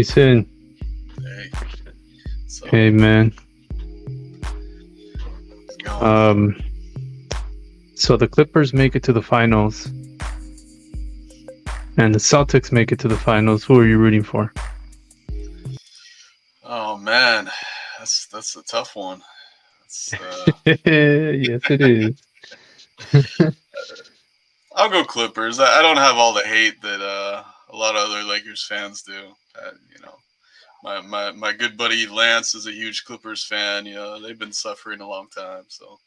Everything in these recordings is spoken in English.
Hey, Sin. Hey, so Hey, man. it's going. Um, so the Clippers make it to the finals, and the Celtics make it to the finals. Who are you rooting for? Oh man, that's a tough one. That's Yes, it is. I'll go Clippers. I don't have all the hate that a lot of other Lakers fans do. My good buddy Lance is a huge Clippers fan. They've been suffering a long time. So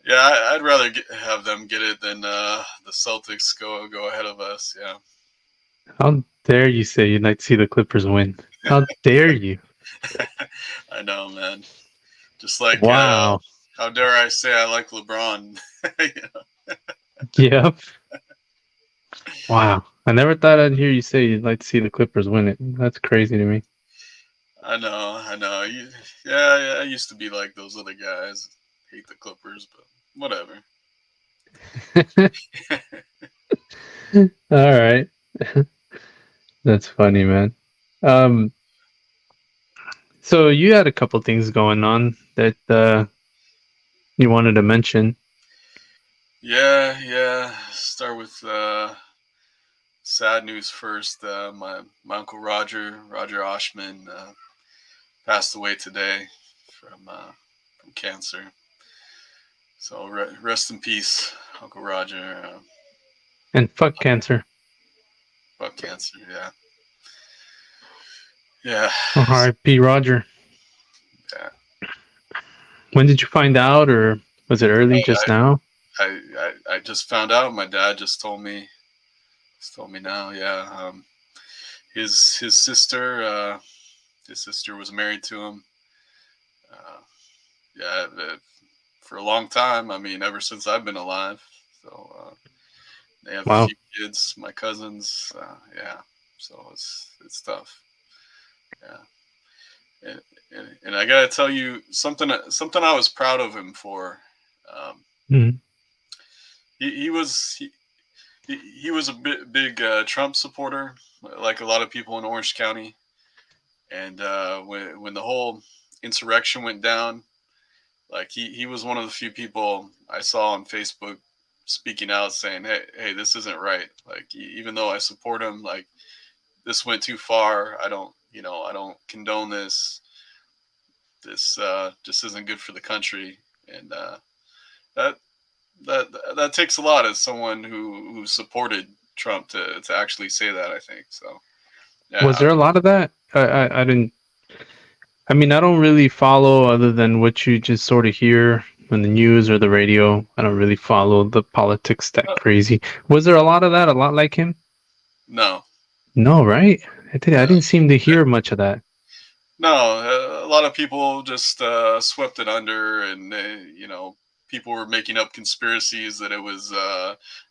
yeah, I'd rather have them get it than the Celtics go ahead of us. Yeah, How dare you say you'd like to see the Clippers win? How dare you? I know, man. Just like Wow. how dare I say I like LeBron? Yep. Wow. I never thought I'd hear you say you'd like to see the Clippers win it. That's crazy to me. I know. Yeah, I used to be like those other guys. Hate the Clippers, but whatever. All right. That's funny, man. Um, so you had a couple things going on that you wanted to mention. Yeah. Start with sad news first. My uncle Roger Oshman, passed away today from cancer. So rest in peace, Uncle Roger. And fuck cancer. About cancer. Yeah. R.I.P. Roger. Yeah. When did you find out, or was it early just now? I just found out. My dad just told me. Just told me now. Yeah. His sister was married to him. Uh, yeah, for a long time. I mean, ever since I've been alive. So they have a Wow. few kids, my cousins. Yeah, so it's tough. Yeah, and, and I gotta tell you something I was proud of him for. Um, Mhm. he was he was a big Trump supporter, like a lot of people in Orange County. And when the whole insurrection went down, like he was one of the few people I saw on Facebook speaking out, saying, "Hey, this isn't right. Like, even though I support him, like this went too far. I don't condone this. This just isn't good for the country." And that that takes a lot as someone who supported Trump to actually say that. I think so. Was Yeah, there a lot of that? I didn't. I mean, I don't really follow other than what you just sort of hear on the news or the radio. I don't really follow the politics that crazy. Was there a lot of that? A lot like him? no, No, right? I no. didn't seem to hear much of that. No, a lot of people just swept it under, and people were making up conspiracies that it was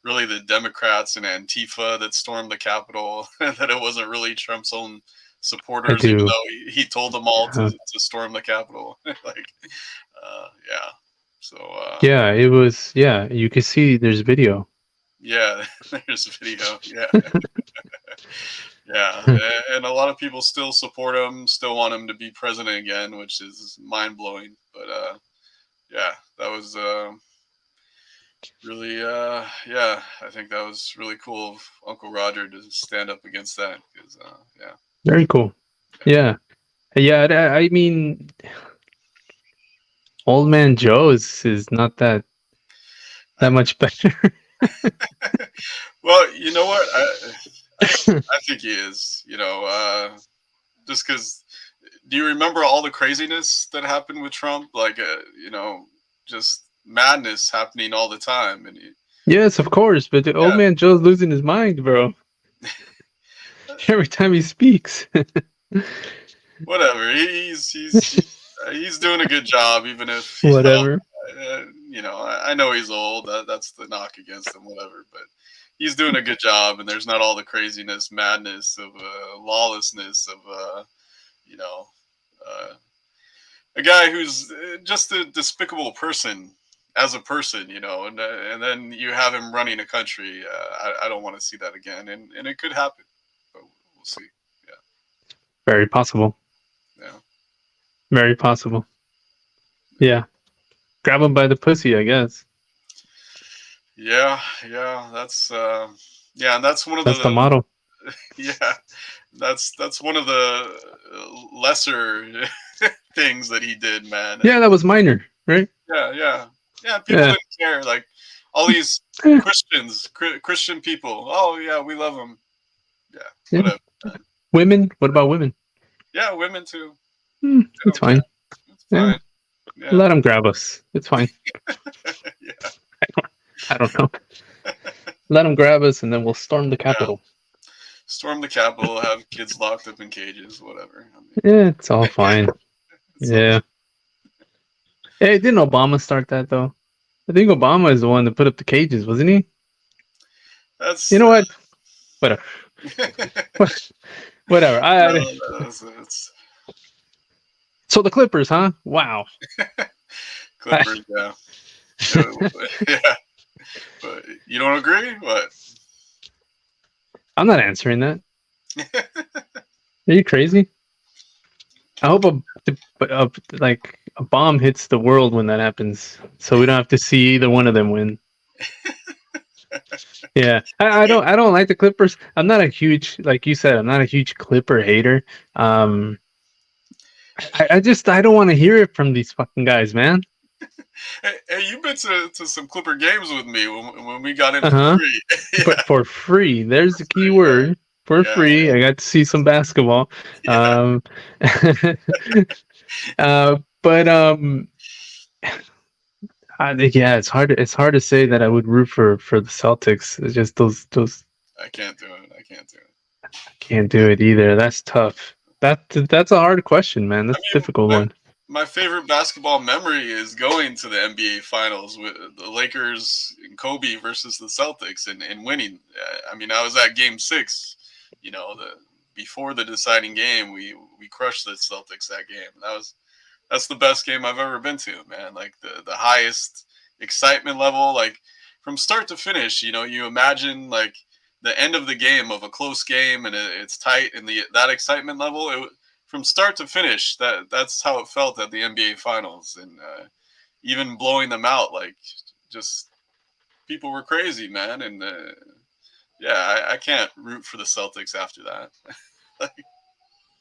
really the Democrats and Antifa that stormed the Capitol, and that it wasn't really Trump's own I supporters, even do. though he told them all Yeah. to storm the Capitol. Like, yeah. So Yeah, it was. Yeah, you can see there's video. yeah, there's a video. Yeah, yeah, and a lot of people still support him, still want him to be president again, which is mind blowing. But yeah, that was really yeah, I think that was really cool of Uncle Roger to stand up against that because yeah, Very cool. Yeah. Yeah, I mean, Old Man Joe is not that I, much better. well, you know what, I think he is, just because. Do you remember all the craziness that happened with Trump? Like, just madness happening all the time, and Yes, of course, but the Old yeah, Man Joe's losing his mind, bro. Every time he speaks. whatever. He's doing a good job, even if Whatever. I know he's old. That's the knock against him, whatever. But he's doing a good job, and there's not all the craziness, madness of lawlessness of you know uh, a guy who's just a despicable person as a person, and then you have him running a country. I don't want to see that again, and it could happen, but we'll see. Yeah. Very possible. Yeah, Very possible. Yeah. Grab him by the pussy, I guess. yeah, yeah. Yeah, and that's one of That's the the motto. yeah, that's one of the lesser things that he did, man. Yeah, that was minor, right? Yeah, yeah, yeah. People Yeah. didn't care. Like all these Eh, Christian people. Oh yeah, we love them. Yeah, yeah. whatever, man. Women? What about women? Yeah, women too. They It's don't care. fine. It's Yeah. fine. Yeah, Let them grab us. It's fine. yeah, I don't know. Let them grab us, and then we'll storm the yeah. Capitol. Storm the Capitol, have kids locked up in cages, whatever. I mean, Yeah, it's all fine. it's all, Yeah. Hey, didn't Obama start that though? I think Obama is the one that put up the cages, wasn't he? You that's know what? Whatever. Whatever. no, that's So the Clippers, huh? Wow. Clippers. Yeah, Uh, yeah. But you don't agree? What? I'm not answering that. Are you crazy? I hope like a bomb hits the world when that happens, so we don't have to see either one of them win. Yeah, I don't like the Clippers. I'm not a huge, like you said, I'm not a huge Clipper hater. Um, I don't want to hear it from these fucking guys, man. Hey, you've been to some Clipper games with me when we got in Uh for huh. free. But Yeah, for free, there's the key yeah, word. For yeah, free, I got to see some basketball. yeah. Um, but yeah, it's hard to say that I would root for the Celtics. It's just those I can't do it. I can't do it. can't do it either. That's tough. That's a hard question, man. I That's a mean, difficult one. my favorite basketball memory is going to the NBA Finals with the Lakers and Kobe versus the Celtics and winning. I mean, I was at Game 6. You know, the before the deciding game, we crushed the Celtics that game. That's the best game I've ever been to, man. Like the highest excitement level, like from start to finish. You know, you imagine like the end of the game of a close game and it's tight and the that excitement level. From start to finish, that's how it felt at the NBA Finals, and even blowing them out, like just people were crazy, man. And yeah, I can't root for the Celtics after that.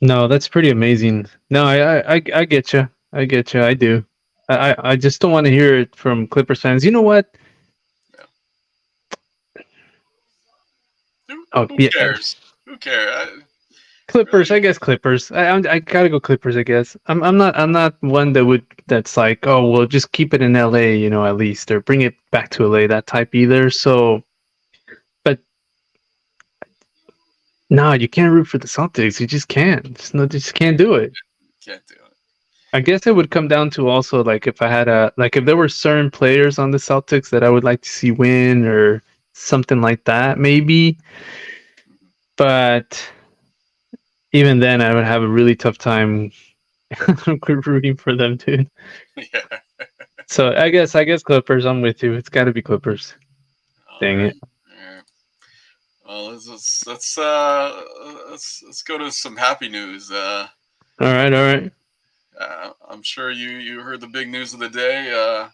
No, that's pretty amazing. No, I get you. I get you. I do. I just don't want to hear it from Clippers fans. You know what? Yeah. Oh Who yeah, cares? Who cares? Clippers. I Really? guess Clippers. I gotta go Clippers. I guess I'm not one that would that's like, oh well, just keep it in L.A. You know, at least, or bring it back to L.A. That type either. So, but no, you can't root for the Celtics. You just can't. Just can't do it. Can't do it. I guess it would come down to also like if I had a like if there were certain players on the Celtics that I would like to see win or something like that, maybe. But even then, I would have a really tough time rooting for them, dude. Yeah. So I guess Clippers. I'm with you. It's got to be Clippers. All Dang right. it. All right. Well, let's go to some happy news. All right, all right. I'm sure you heard the big news of the day.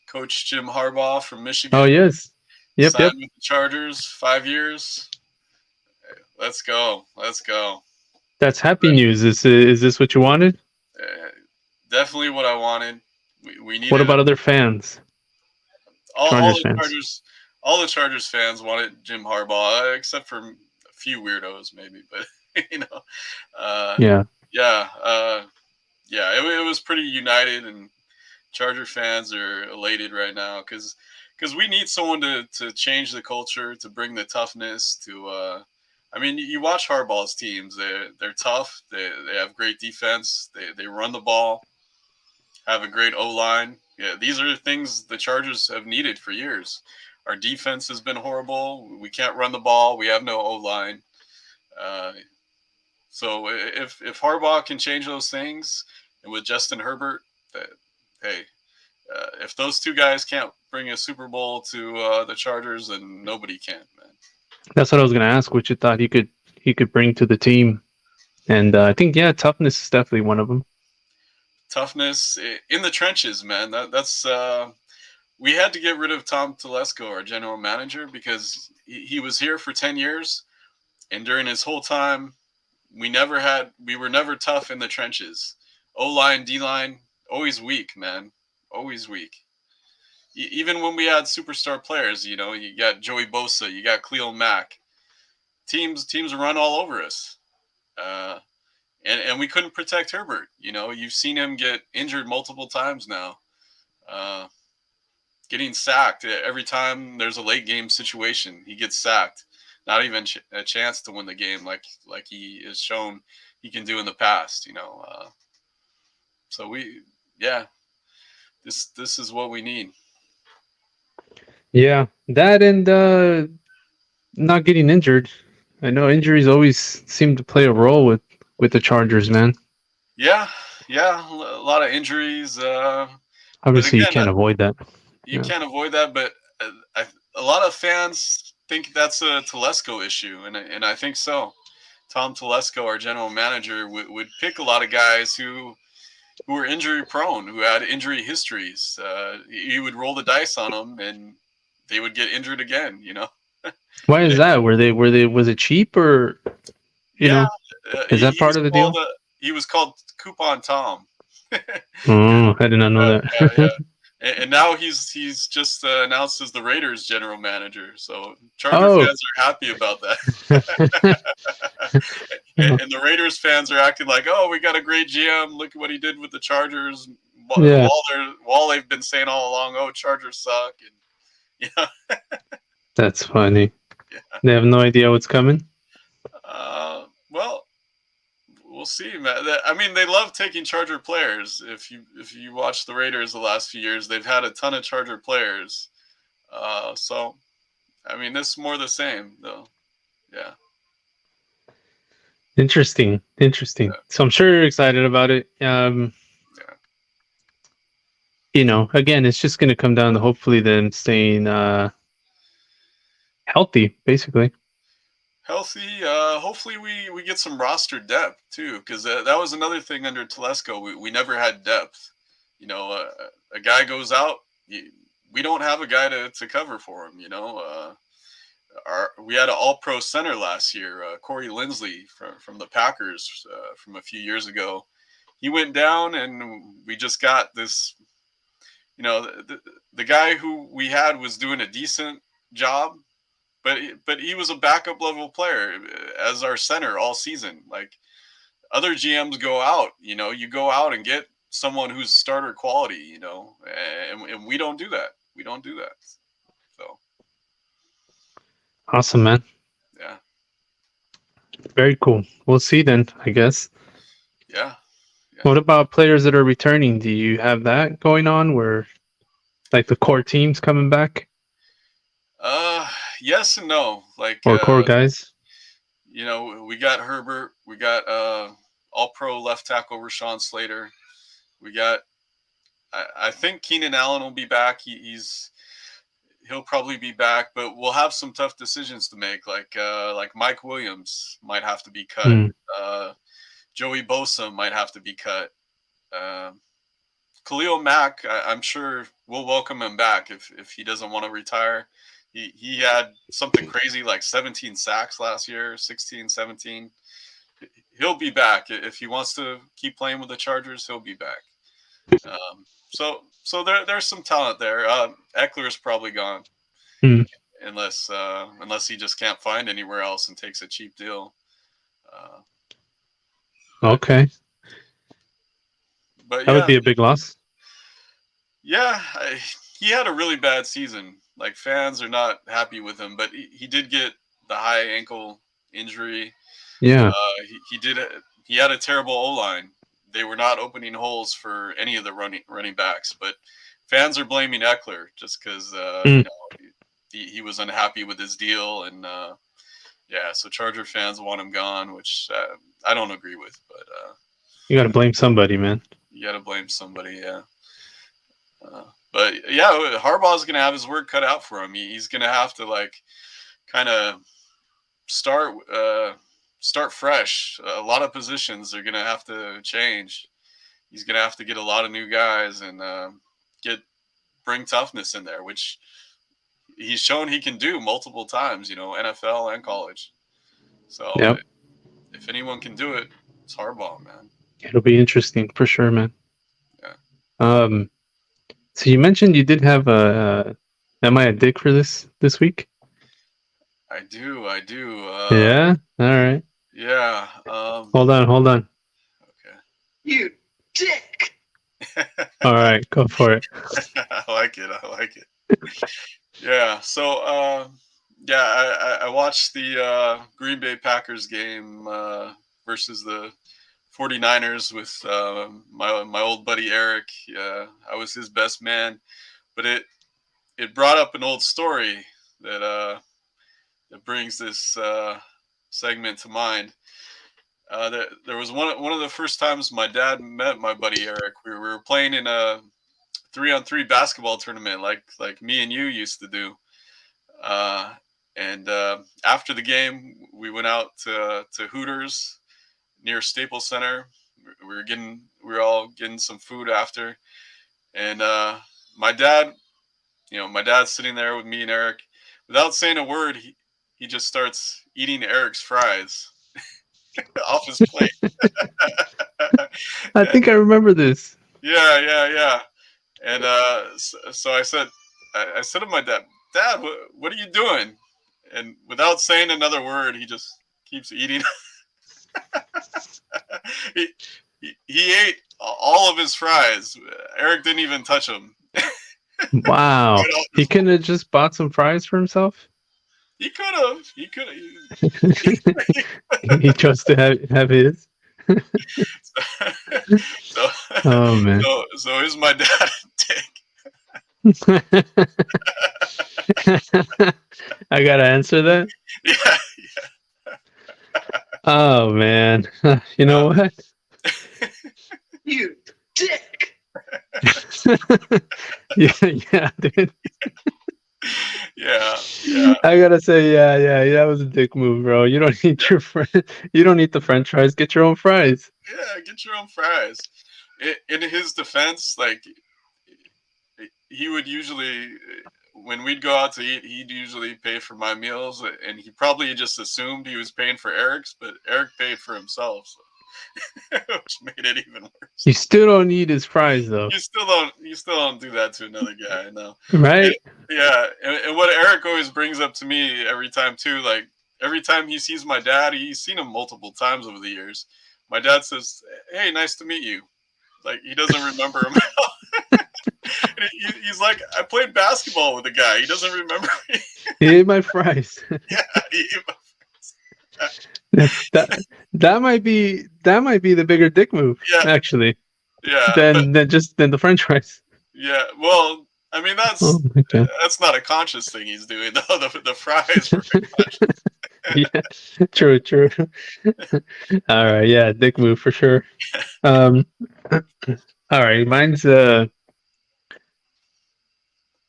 Coach Jim Harbaugh from Oh Michigan yes. Yep, signed yep. with the Chargers, 5 years. Let's go. Let's go. That's happy news. Is this what you wanted? Uh, Definitely what I wanted. We What needed about other fans? all Chargers the fans. Chargers. All the Chargers fans wanted Jim Harbaugh, except for a few weirdos, maybe. But you know, uh, Yeah. yeah, yeah. It was pretty united, and Charger fans are elated right now because we need someone to change the culture, to bring the toughness. I mean, you watch Harbaugh's teams; they're tough. They have great defense. They run the ball, have a great O line. Yeah, these are things the Chargers have needed for years. Our defense has been horrible. We can't run the ball. We have no O line. Uh, so if Harbaugh can change those things, and with Justin Herbert, that hey, if those two guys can't bring a Super Bowl to the Chargers, then nobody can, man. That's what I was gonna ask. What you thought he could bring to the team? And I think toughness is definitely one of them. Toughness in the trenches, man. That's we had to get rid of Tom Telesco, our general manager, because he was here for 10 years, and during his whole time, we were never tough in the trenches. O line, D line, always weak, man, always weak. Even when we had superstar players, you got Joey Bosa, you got Cleo Mack, teams run all over us. Uh, and we couldn't protect Herbert. You've seen him get injured multiple times now. Uh, Getting sacked every time there's a late game situation, he gets sacked. Not even a chance to win the game, like he has shown he can do in the past. So yeah, this is what we need. Yeah, that and not getting injured. I know injuries always seem to play a role with the Chargers, man. Yeah, yeah, a lot of injuries. But Obviously, you again, can't avoid that. you Yeah. can't avoid that. But a lot of fans think that's a Telesco issue, and I think so. Tom Telesco, our general manager, would pick a lot of guys who were injury prone, who had injury histories. He would roll the dice on them, and they would get injured again. Why is that? Were they was it cheap or you Yeah, know is that part of the deal? he was called Coupon Tom. Oh, I did not know Yeah. that. And now he's just announced as the Raiders general manager. So Charger Oh, fans are happy about that. And the Raiders fans are acting like, oh, we got a great GM. Look at what he did with the Chargers. yeah, While they've been saying all along, oh, Chargers suck, and that's funny. yeah. They have no idea what's coming. Well, we'll see, man. I mean, they love taking Charger players. If you watch the Raiders the last few years, they've had a ton of Charger players. So I mean, this is more the same, though. Yeah. Interesting, interesting. So I'm sure you're excited about it. Yeah. Again, it's just going to come down to hopefully them staying healthy, basically. Healthy. Hopefully, we get some roster depth too, because that was another thing under Telesco. We never had depth. A guy goes out, we don't have a guy to cover for him. We had an All Pro center last year, Corey Linsley from the Packers from a few years ago. He went down, and we just got this. The guy who we had was doing a decent job, but he was a backup level player as our center all season. Like other GMs go out, you go out and get someone who's starter quality, and we don't do that. We don't do that. So Awesome, man. yeah, Very cool. We'll see then, I guess. yeah, yeah. What about players that are returning? Do you have that going on where like the core teams coming back Uh, yes and no. Like or core guys? we got Herbert, we got All Pro left tackle Rashawn Slater. We got I think Keenan Allen will be back. He'll probably be back, but we'll have some tough decisions to make. Like Mike Williams might have to be cut. Hmm. Uh, Joey Bosa might have to be cut. Uh, Khalil Mack, I'm sure we'll welcome him back if he doesn't want to retire. He had something crazy like 17 sacks last year, 16, 17. He'll be back if he wants to keep playing with the Chargers. He'll be back. So there's some talent there. Eckler's probably gone Hmm. unless he just can't find anywhere else and takes a cheap deal. Uh, but Okay. but That would yeah, be a big loss. yeah, he had a really bad season. Like fans are not happy with him, but he did get the high ankle injury. Yeah. He did. He had a terrible O line. They were not opening holes for any of the running backs, but fans are blaming Eckler just because Hmm. he was unhappy with his deal, and yeah, so Charger fans want him gone, which I don't agree with, but You got to blame somebody, man. you got to blame somebody, yeah. But yeah, Harbaugh's gonna have his work cut out for him. He's gonna have to like kind of start start fresh. A lot of positions are gonna have to change. He's gonna have to get a lot of new guys and get bring toughness in there, which he's shown he can do multiple times. You know, NFL and college. So Yep. if anyone can do it, it's Harbaugh, man. It'll be interesting for sure, man. Yeah, Um, so you mentioned you did have a. Am I a dick for this week? I do. I do. Yeah. All right. Yeah. Hold on. Okay. You dick. All right, go for it. I like it. I like it. Yeah. So, yeah, I watched the Green Bay Packers game versus the 49ers with my old buddy Eric. Yeah, I was his best man, but it brought up an old story that that brings this segment to mind. There was one of the first times my dad met my buddy Eric. We were playing in a 3-on-3 basketball tournament, like me and you used to do. Uh, and after the game, we went out to Hooters near Staples Center. We were all getting some food after, and my dad, my dad's sitting there with me and Eric. Without saying a word, he just starts eating Eric's fries off his plate. I think I remember this. Yeah, yeah, yeah. And so I said to my dad, Dad, what are you doing? And without saying another word, he just keeps eating. he, he ate all of his fries. Eric didn't even touch them. Wow. Right off He his couldn't have just bought some fries for himself? He could have. He could have. He chose to have his. so, Oh man. so is my dad I gotta answer that. yeah. Oh man. You know what? You dick. Yeah, dude. Yeah. Yeah. I gotta say, yeah, that was a dick move, bro. You don't need your friend. You don't need the French fries. Get your own fries. Yeah. Get your own fries. In his defense, like he would usually, when we'd go out to eat, he'd usually pay for my meals, and he probably just assumed he was paying for Eric's, but Eric paid for himself, so, which made it even worse. You still don't need his fries, though, You still don't do that to another guy, no. right? Yeah, and what Eric always brings up to me every time too, like every time he sees my dad, he's seen him multiple times over the years. My dad says, "Hey, nice to meet you." Like he doesn't remember him. He's like, I played basketball with a guy. He doesn't remember me. He ate my fries. Yeah, he ate my fries. that might be the bigger dick move, Yeah, actually, yeah, than the French fries. yeah. Well, I mean Oh, okay. that's not a conscious thing he's doing though. The fries were conscious. Yeah, true. All right, yeah, dick move for sure. All right, mine's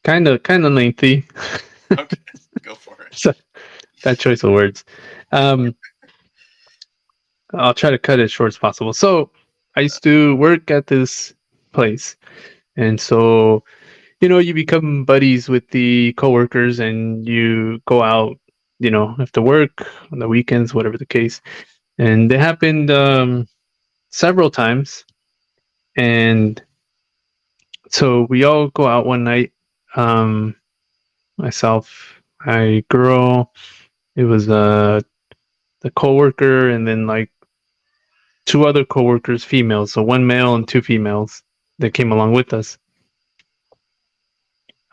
kind of lengthy. Okay, go for it. So, bad choice of words. I'll try to cut it as short as possible. So I used to work at this place, and so you become buddies with the coworkers, and you go out, after work on the weekends, whatever the case. And it happened several times, and so we all go out one night. Myself, my girl, it was the coworker, and then like two other coworkers, females, so one male and two females that came along with us.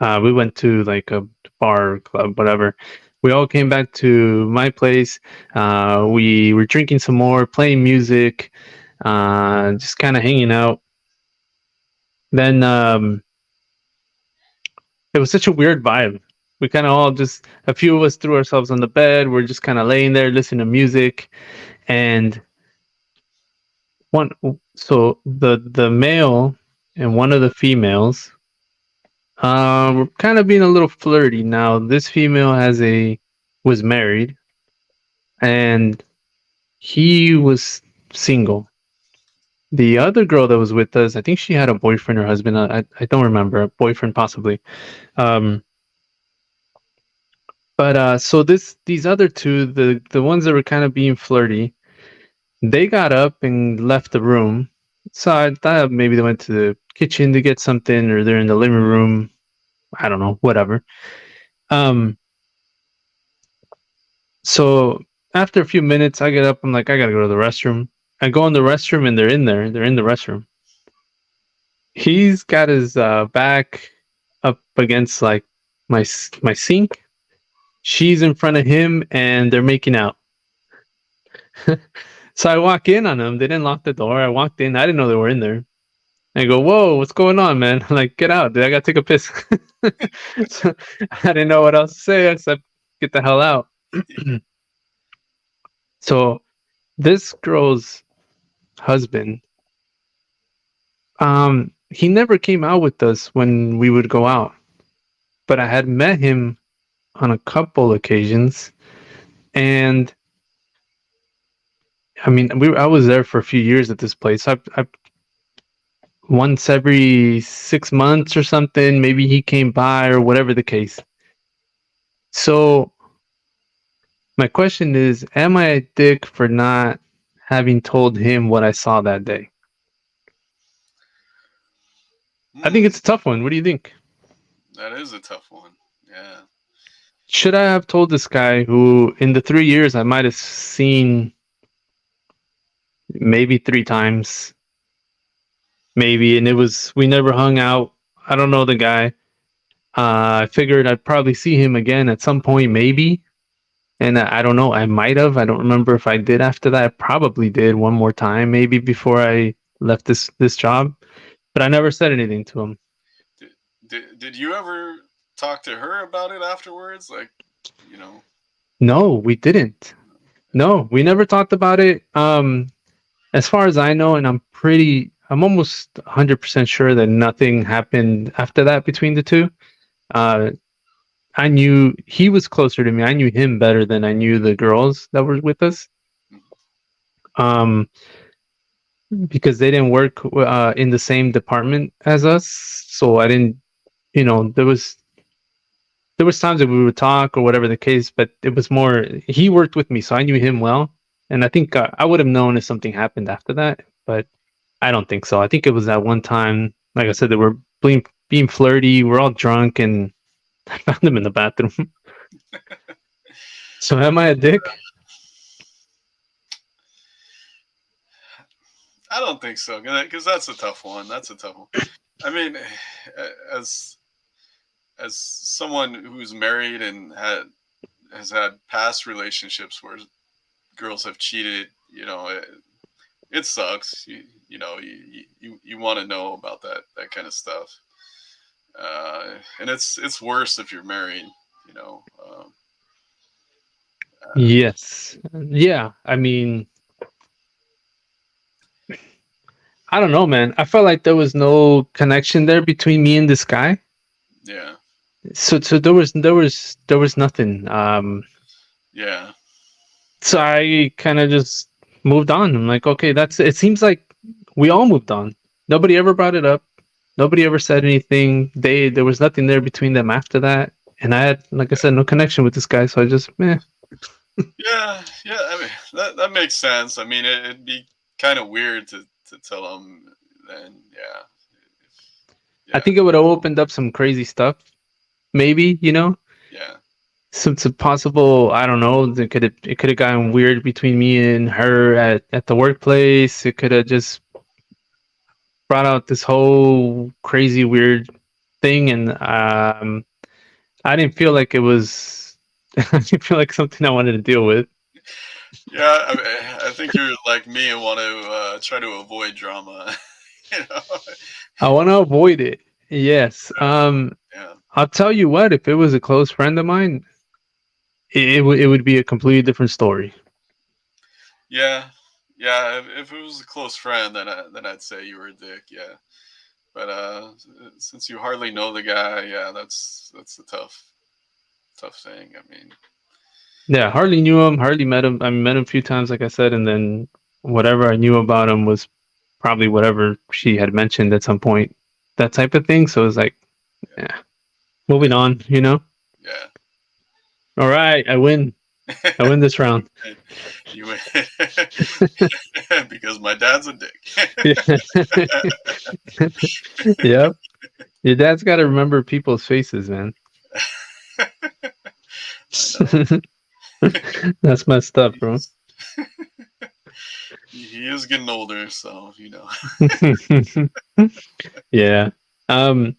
We went to like a bar, club, whatever. We all came back to my place. We were drinking some more, playing music, just kind of hanging out. Then it was such a weird vibe. We kind of all just, a few of us threw ourselves on the bed. We're just kind of laying there listening to music, and so the male and one of the females were kind of being a little flirty. Now this female was married, and he was single. The other girl that was with us, I think she had a boyfriend or husband. I don't remember. A boyfriend possibly. Um, but so these other two, the ones that were kind of being flirty, they got up and left the room. So I thought maybe they went to the kitchen to get something, or they're in the living room. I don't know, whatever. Um, so after a few minutes, I get up. I'm like, I gotta go to the restroom. I go in the restroom, and they're in there. They're in the restroom. He's got his back up against like my sink. She's in front of him, and they're making out. So I walk in on them. They didn't lock the door. I walked in. I didn't know they were in there. I go, whoa, what's going on, man? Like, get out, dude. I gotta take a piss. So I didn't know what else to say except get the hell out. So this girl's husband, he never came out with us when we would go out, but I had met him on a couple occasions, and I mean, I was there for a few years at this place. I once every 6 months or something, maybe he came by or whatever the case. So my question is, am I a dick for not having told him what I saw that day? I think Hmm, it's a tough one. What do you think? that is a tough one. Yeah. Should I have told this guy who, in the 3 years, I might have seen maybe 3 times, maybe, and we never hung out. I don't know the guy. I figured I'd probably see him again at some point, maybe. And I don't know. I might have. I don't remember if I did after that. I probably did one more time, maybe before I left this job. But I never said anything to him. Did you ever talk to her about it afterwards? Like, you know, No, we didn't. No, we never talked about it. As far as I know, and I'm almost 100% sure that nothing happened after that between the two. Uh, I knew he was closer to me. I knew him better than I knew the girls that were with us. Um, because they didn't work in the same department as us, so I didn't. There was times that we would talk or whatever the case, but it was more he worked with me, so I knew him well, and I think I would have known if something happened after that, but I don't think so. I think it was that one time, like I said, they were being flirty. We're all drunk, and I found them in the bathroom. So am I a dick? I don't think so, because that's a tough one. That's a tough one. I mean, as as someone who's married and has had past relationships where girls have cheated, it sucks. You want to know about that kind of stuff, and it's worse if you're married. You know, Yes. Yeah. I mean, I don't know, man. I felt like there was no connection there between me and this guy. yeah, So there was nothing. yeah, So I kind of just moved on. I'm like, okay, that's it. Seems like we all moved on. Nobody ever brought it up. Nobody ever said anything. There was nothing there between them after that. And I had, like I said, no connection with this guy. So I just, yeah. I mean, that makes sense. I mean, it'd be kind of weird to tell them. Then, yeah, I yeah, think it would have opened up some crazy stuff. Maybe, yeah, some possible. I don't know. It could have gotten weird between me and her at the workplace. It could have just brought out this whole crazy weird thing, and I didn't feel like it was. I didn't feel like something I wanted to deal with. yeah. I think you're like me and want to try to avoid drama. you know, I want to avoid it. Yes. yeah, I'll tell you what. If it was a close friend of mine, it would be a completely different story. yeah, yeah. If it was a close friend, then I'd say you were a dick. Yeah, but since you hardly know the guy, yeah, that's a tough thing. I mean, Yeah, hardly knew him, hardly met him. I met him a few times, like I said, and then whatever I knew about him was probably whatever she had mentioned at some point, that type of thing. So it was like, yeah, moving on, you know? Yeah. All right, I win. I win this round. You win. Because my dad's a dick. Yep. Your dad's got to remember people's faces, man. No, That's messed up, bro. he is getting older, so Yeah. Um.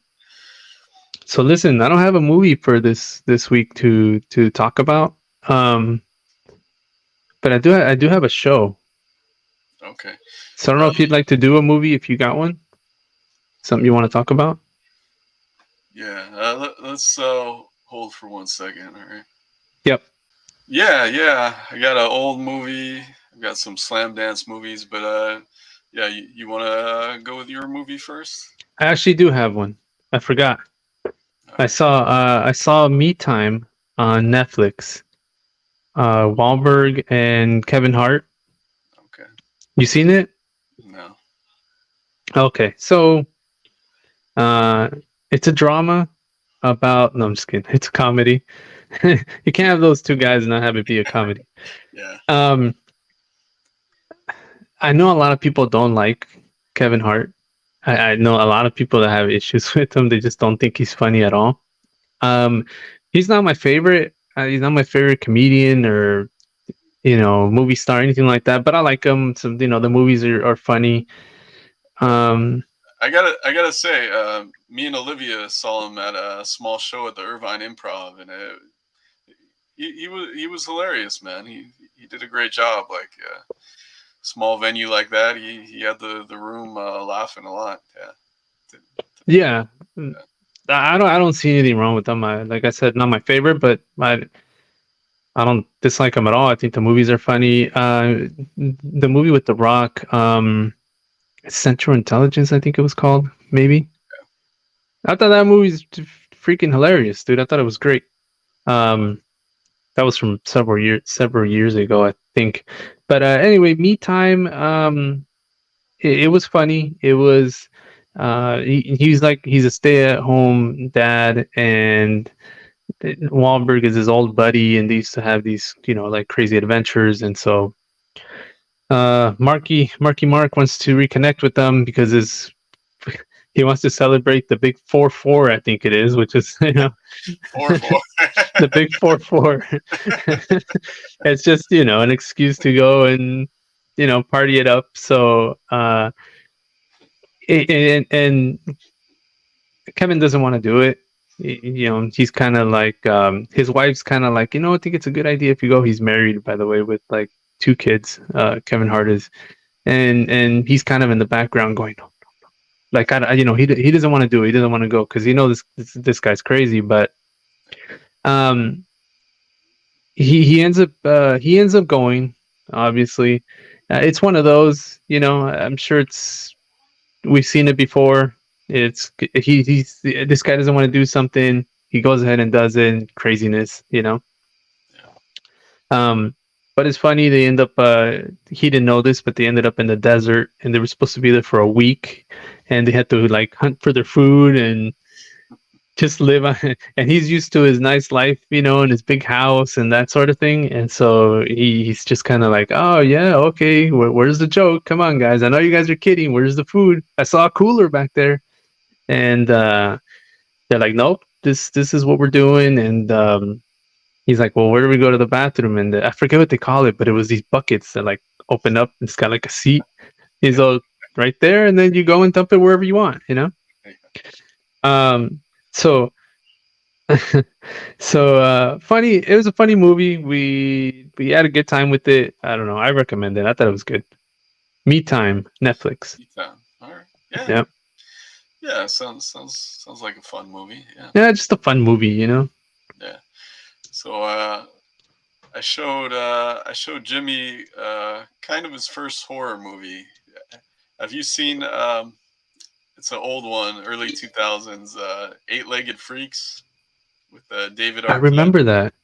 So listen, I don't have a movie for this week to talk about. Um. But I do have a show. Okay. So I don't know if you'd like to do a movie if you got one. Something you want to talk about? Yeah. Let's hold for 1 second. All right. Yep. Yeah. I got an old movie. I've got some Slamdance movies, but yeah. You want to go with your movie first? I actually do have one. I forgot. All I right. saw Me Time on Netflix. Wahlberg and Kevin Hart. Okay. You seen it? No. Okay. So uh it's a drama about no, I'm just kidding. It's a comedy. You can't have those two guys and not have it be a comedy. Yeah. Um I know a lot of people don't like Kevin Hart. I know a lot of people that have issues with him. They just don't think he's funny at all. Um, he's not my favorite. He's not my favorite comedian or movie star, anything like that. But I like him. So the movies are funny. Um, I gotta say, me and Olivia saw him at a small show at the Irvine Improv, and he was hilarious, man. He did a great job. Like small venue like that, he had the room laughing a lot. Yeah. yeah, I don't see anything wrong with him. Like I said, not my favorite, but I don't dislike him at all. I think the movies are funny. The movie with The Rock, Central Intelligence, I think it was called, maybe. I thought that movie's freaking hilarious, dude. I thought it was great. Um, that was from several years ago, I think. But anyway, Me Time. It was funny. It was. He's a stay-at-home dad, and Wahlberg is his old buddy, and they used to have these, like crazy adventures, and so Marky Mark wants to reconnect with them because he wants to celebrate the big 4-4, I think it is, which is 4-4. the big 4-4. It's just an excuse to go and party it up. So and Kevin doesn't want to do it. He's kind of like his wife's kind of like, I think it's a good idea if you go. He's married, by the way, with like 2 kids. Kevin Hart is, and he's kind of in the background going, no, like he doesn't want to do it. He doesn't want to go because this guy's crazy. But um, he ends up going. Obviously, it's one of those. I'm sure we've seen it before. He's this guy doesn't want to do something. He goes ahead and does it. Craziness. Um, but it's funny. They end up. He didn't know this, but they ended up in the desert, and they were supposed to be there for a week, and they had to like hunt for their food and just live on. And he's used to his nice life, and his big house and that sort of thing. And so he's just kind of like, oh yeah, okay, where's the joke? Come on, guys, I know you guys are kidding. Where's the food? I saw a cooler back there. And they're like, nope, this is what we're doing. And he's like, well, where do we go to the bathroom? And I forget what they call it, but it was these buckets that like open up. It's got like a seat. He's all right there, and then you go and dump it wherever you want. So funny. It was a funny movie. We had a good time with it. I don't know. I recommend it. I thought it was good. Me Time, Netflix. All right. Yeah. Yeah, Yeah. Sounds like a fun movie. Yeah. yeah, just a fun movie. Yeah. So I showed Jimmy kind of his first horror movie. Have you seen? It's an old one, early 2000s. Eight-Legged Freaks with David I Arquette. remember that.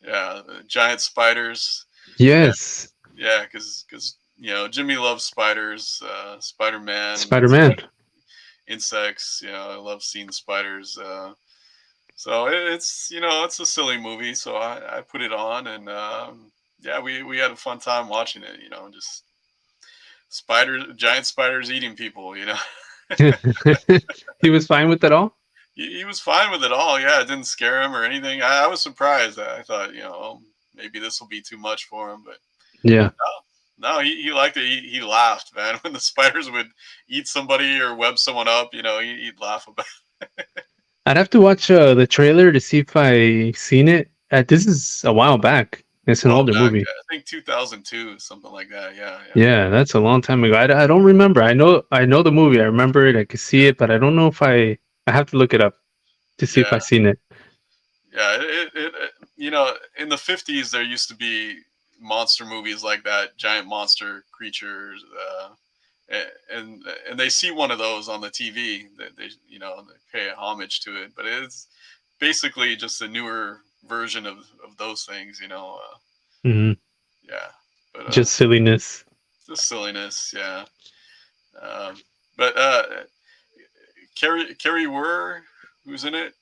Yeah, the giant spiders. Yeah, Yes, yeah, because Jimmy loves spiders, Spider Man, Spider-Man. insects. I love seeing spiders. So it's it's a silly movie, so I put it on, and yeah, we had a fun time watching it. Just giant spiders eating people. He was fine with it all. He was fine with it all. Yeah, it didn't scare him or anything. I was surprised. I thought maybe this will be too much for him, but Yeah, no, he liked it. He laughed, man, when the spiders would eat somebody or web someone up. He'd laugh about. I'd have to watch the trailer to see if I seen it. This is a while back. It's an Well older back, movie. I think 2002, something like that. Yeah, yeah. Yeah, that's a long time ago. I don't remember. I know the movie. I remember it. I could see it, but I don't know if I have to look it up to see if I Yeah, seen it. yeah. In the 50s, there used to be monster movies like that, giant monster creatures, and they see one of those on the TV. They pay homage to it, but it's basically just a newer version of those things. Hmm. Yeah, but Just silliness. just silliness. Yeah, but Carrie Wurr, who's in it.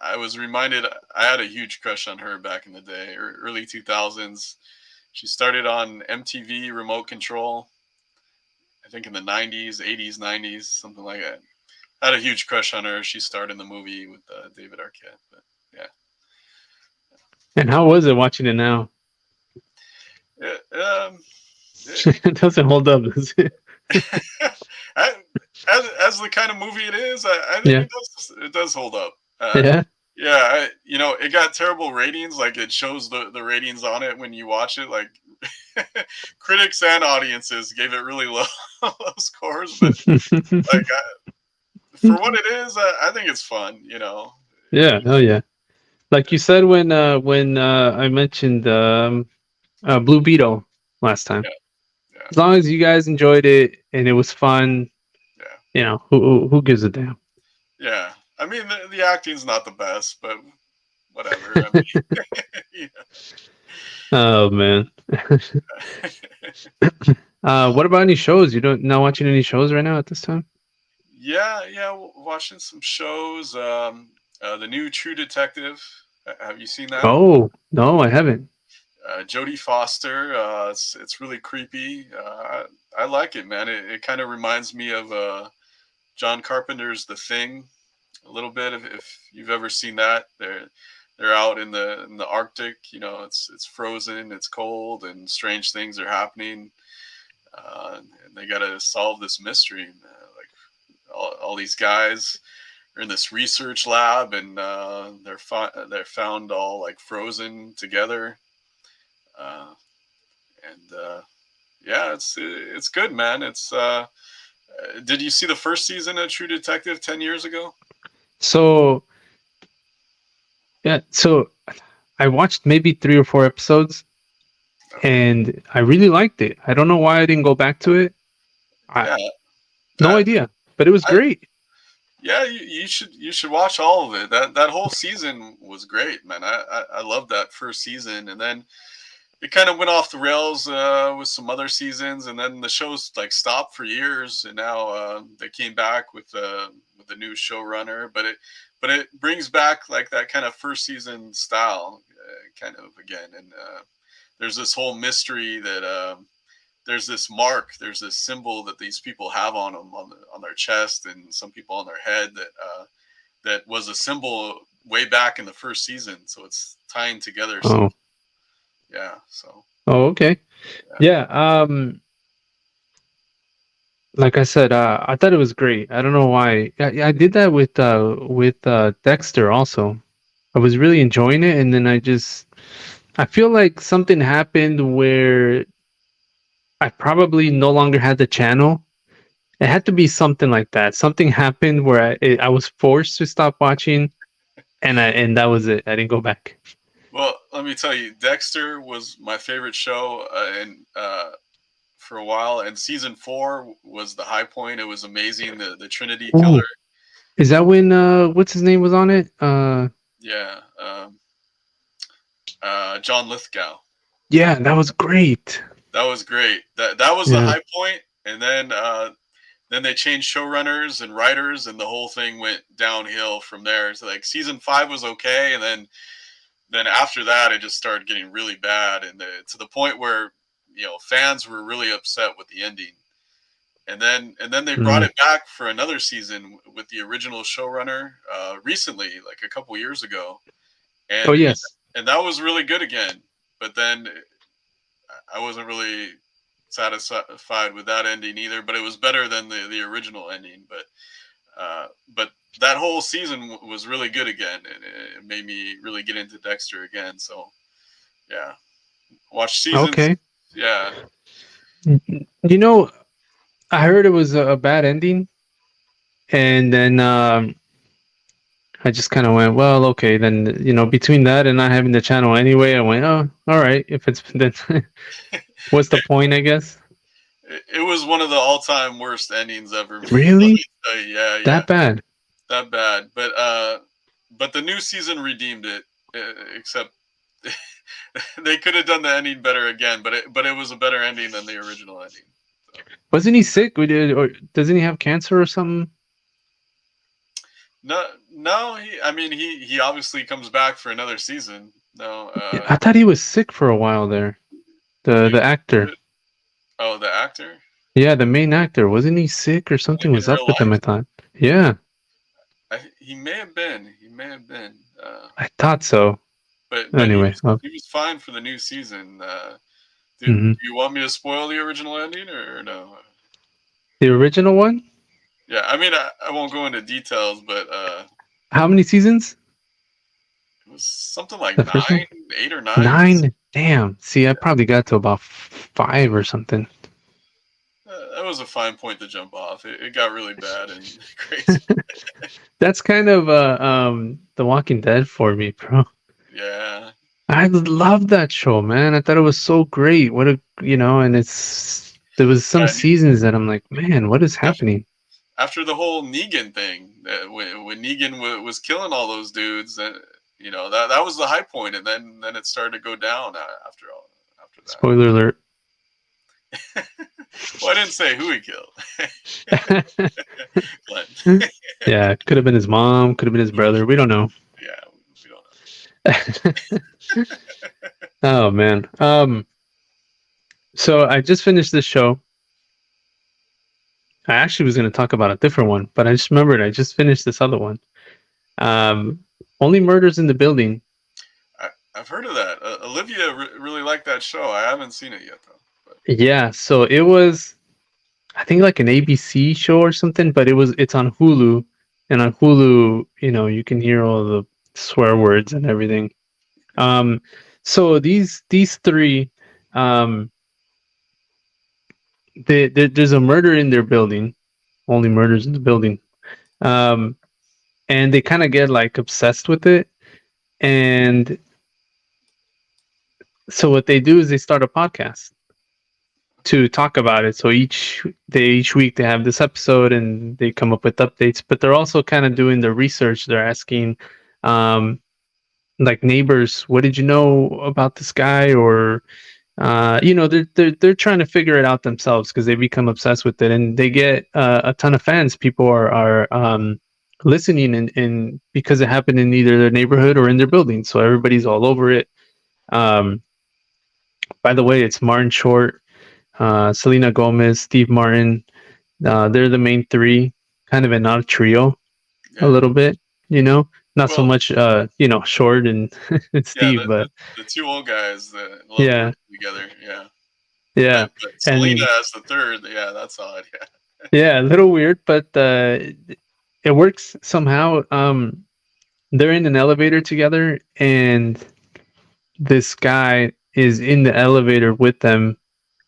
I was reminded I had a huge crush on her back in the day, or early 2000s. She started on MTV Remote Control, I think in the 90s, 80s, 90s, something like that. I had a huge crush on her. She starred in the movie with David Arquette. But yeah, And how was it watching it now? it, It doesn't hold up, does it? I, as the kind of movie it is, I think Yeah, it does hold up. yeah. Yeah, it got terrible ratings. Like it shows the ratings on it when you watch it. Like critics and audiences gave it really low, low scores, but like for what it is, I think it's fun. Yeah, oh yeah. Like you said when I mentioned Blue Beetle last time. Yeah, yeah, As long as you guys enjoyed it and it was fun, yeah, who gives a damn? yeah. I mean, the acting's not the best, but whatever. I mean, Oh man. What about any shows? You don't not watching any shows right now at this time? yeah, yeah. Watching some shows. The new True Detective. Have you seen that? Oh no, I haven't. Jodie Foster. It's really creepy. I like it, man. It kind of reminds me of John Carpenter's The Thing a little bit. If you've ever seen that, they're out in the Arctic. It's frozen, it's cold, and strange things are happening. And they got to solve this mystery. Like all these guys are in this research lab, and they're found all like frozen together. Uh, and yeah, it's good, man. Did you see the first season of True Detective 10 years ago? So yeah, so I watched maybe 3 or 4 episodes Okay. and I really liked it. I don't know why I didn't go back to it. I Yeah, no that idea, but it was I great. yeah, you should watch all of it. That whole season was great, man. I loved that first season, and then it kind of went off the rails with some other seasons, and then the show's like stopped for years, and now they came back with the new showrunner, but it brings back like that kind of first season style, kind of again, and there's this whole mystery that there's this symbol that these people have on them on their chest, and some people on their head that was a symbol way back in the first season, so it's tying together some. Oh, Yeah, so oh, okay. yeah. Yeah. Like I said, I thought it was great. I don't know why. I did that with Dexter also. I was really enjoying it, and then I feel like something happened where I probably no longer had the channel. It had to be something like that. Something happened where I was forced to stop watching, and that was it. I didn't go back. Well, let me tell you, Dexter was my favorite show, and for a while, and season 4 was the high point. It was amazing. The Trinity Killer. Ooh, is that when what's his name was on it? Yeah. John Lithgow. Yeah, that was great. That was great. That was the Yeah. high point, and then they changed showrunners and writers, and the whole thing went downhill from there. So like season 5 was okay, and then after that, it just started getting really bad, and to the point where fans were really upset with the ending. And then they brought Mm. it back for another season with the original showrunner recently, like a couple years ago, Oh and and, yes. and that was really good again. But then I wasn't really satisfied with that ending either. But it was better than the original ending. But that whole season was really good again, and it made me really get into Dexter again. So yeah, watch seasons. Okay. Yeah, You know, I heard it was a bad ending, and then I just kind of went, well, okay, then between that and not having the channel anyway, I went, oh, all right. If it's then, what's the point? I guess. it was one of the all-time worst endings ever made. Really? Yeah, yeah, That bad? that bad. But the new season redeemed it. Except they could have done the ending better again, but it was a better ending than the original ending. So. Wasn't he sick? Or doesn't he have cancer or something? No, no. I mean, he obviously comes back for another season. No, Yeah, I thought he was sick for a while there. The he, the actor. oh, the actor. Yeah, the main actor. Wasn't he sick or something Like in was up real with him? I life, thought. Yeah, he may have been. He may have been. I thought so. But he Anyway, was he was fine for the new season. Do mhm. you want me to spoil the original ending or no? The original one. Yeah, I mean, I won't go into details, but How many seasons? it was something like The first one. 8 or 9. 9. Damn. See, I probably got to about 5 or something. That was a fine point to jump off. It got really bad and crazy. That's kind of The Walking Dead for me, bro. Yeah. I love that show, man. I thought it was so great. What a and there was some Yeah, seasons that I'm like, man, what is happening? after the whole Negan thing, when Negan was killing all those dudes, that was the high point, and then it started to go down after Spoiler alert. that. Well, I didn't say who he killed. Glenn. Yeah, could have been his mom, could have been his brother. We don't know. Yeah, we don't know. Oh man. So I just finished this show. I actually was going to talk about a different one, but I just remembered I just finished this other one. Um, Only Murders in the Building. I've heard of that. Olivia really liked that show. I haven't seen it yet though. But. Yeah, so it was, I think, like an ABC show or something, but it's on Hulu, and on Hulu, you can hear all the swear words and everything. So these three, um, there's a murder in their building. Only Murders in the Building. Um, and they kind of get like obsessed with it, and so what they do is they start a podcast to talk about it. So each week they have this episode and they come up with updates, but they're also kind of doing the research. They're asking, um, like neighbors, what did you know about this guy? Or they're trying to figure it out themselves because they become obsessed with it, and they get a ton of fans. People are listening, and because it happened in either their neighborhood or in their building, so everybody's all over it. Um, by the way, it's Martin Short, Selena Gomez, Steve Martin. They're the main three, kind of an odd trio, a Yeah. little bit. Not so Well, much. Short and, and yeah, Steve, but the two old guys that love yeah, working together. Yeah. yeah, But Selena and as the third, yeah, that's odd. Yeah. yeah, a little weird, but it works somehow. They're in an elevator together, and this guy is in the elevator with them,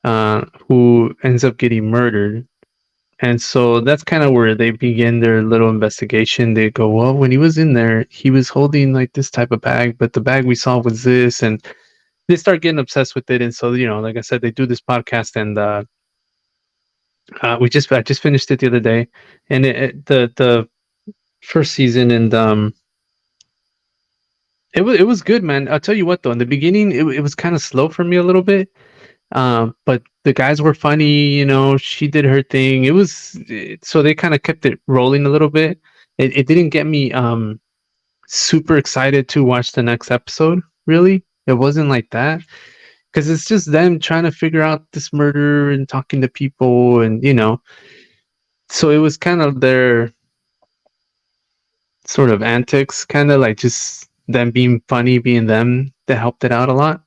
who ends up getting murdered. And so that's kind of where they begin their little investigation. They go, well, when he was in there, he was holding like this type of bag, but the bag we saw was this, and they start getting obsessed with it. And so, like I said, they do this podcast, and I just finished it the other day, and the first season, and It was good, man. I'll tell you what though. In the beginning, it was kind of slow for me a little bit. But the guys were funny. She did her thing. So they kind of kept it rolling a little bit. It didn't get me super excited to watch the next episode. Really, it wasn't like that because it's just them trying to figure out this murder and talking to people, and so it was kind of their sort of antics, kind of like just them being funny, being them, that helped it out a lot.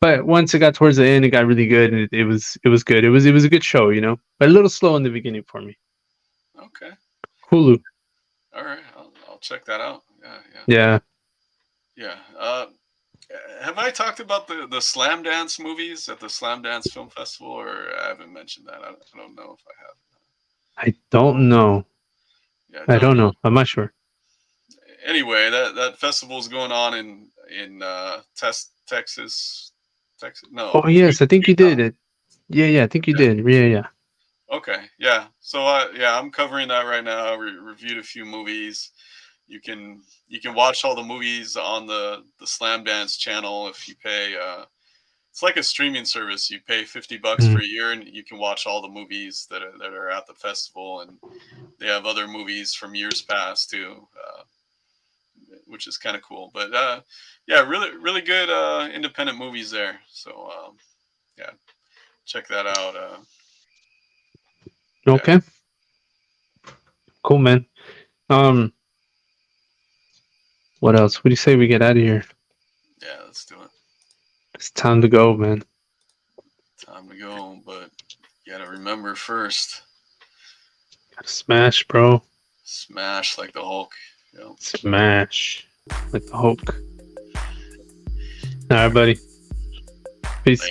But once it got towards the end, it got really good, and it was good. It was a good show, but a little slow in the beginning for me. Okay. Hulu, All right. I'll check that out. Yeah. Yeah. yeah. Yeah. Have I talked about the Slamdance movies at the Slamdance Film Festival, or I haven't mentioned that? I don't know if I have. I don't know. Yeah. I don't know. I'm not sure. Anyway, that festival is going on in Texas. No, Oh yes, I think you Utah. did it. Yeah, I think you Yeah. did. Yeah. Okay. Yeah. So I'm covering that right now. I reviewed a few movies. You can watch all the movies on the Slamdance channel if you pay. It's like a streaming service. You pay $50 for Mm. a year, and you can watch all the movies that are at the festival, and they have other movies from years past too, which is kind of cool. But yeah, really really good independent movies there. So yeah, check that out. Yeah, Okay, cool, man. Um, what else? What do you say we get out of here? yeah, let's do it. It's time to go, man. Time to go, but you gotta remember first, Gotta smash, bro. smash like the Hulk. Smash like the Hulk. All right, buddy. Peace.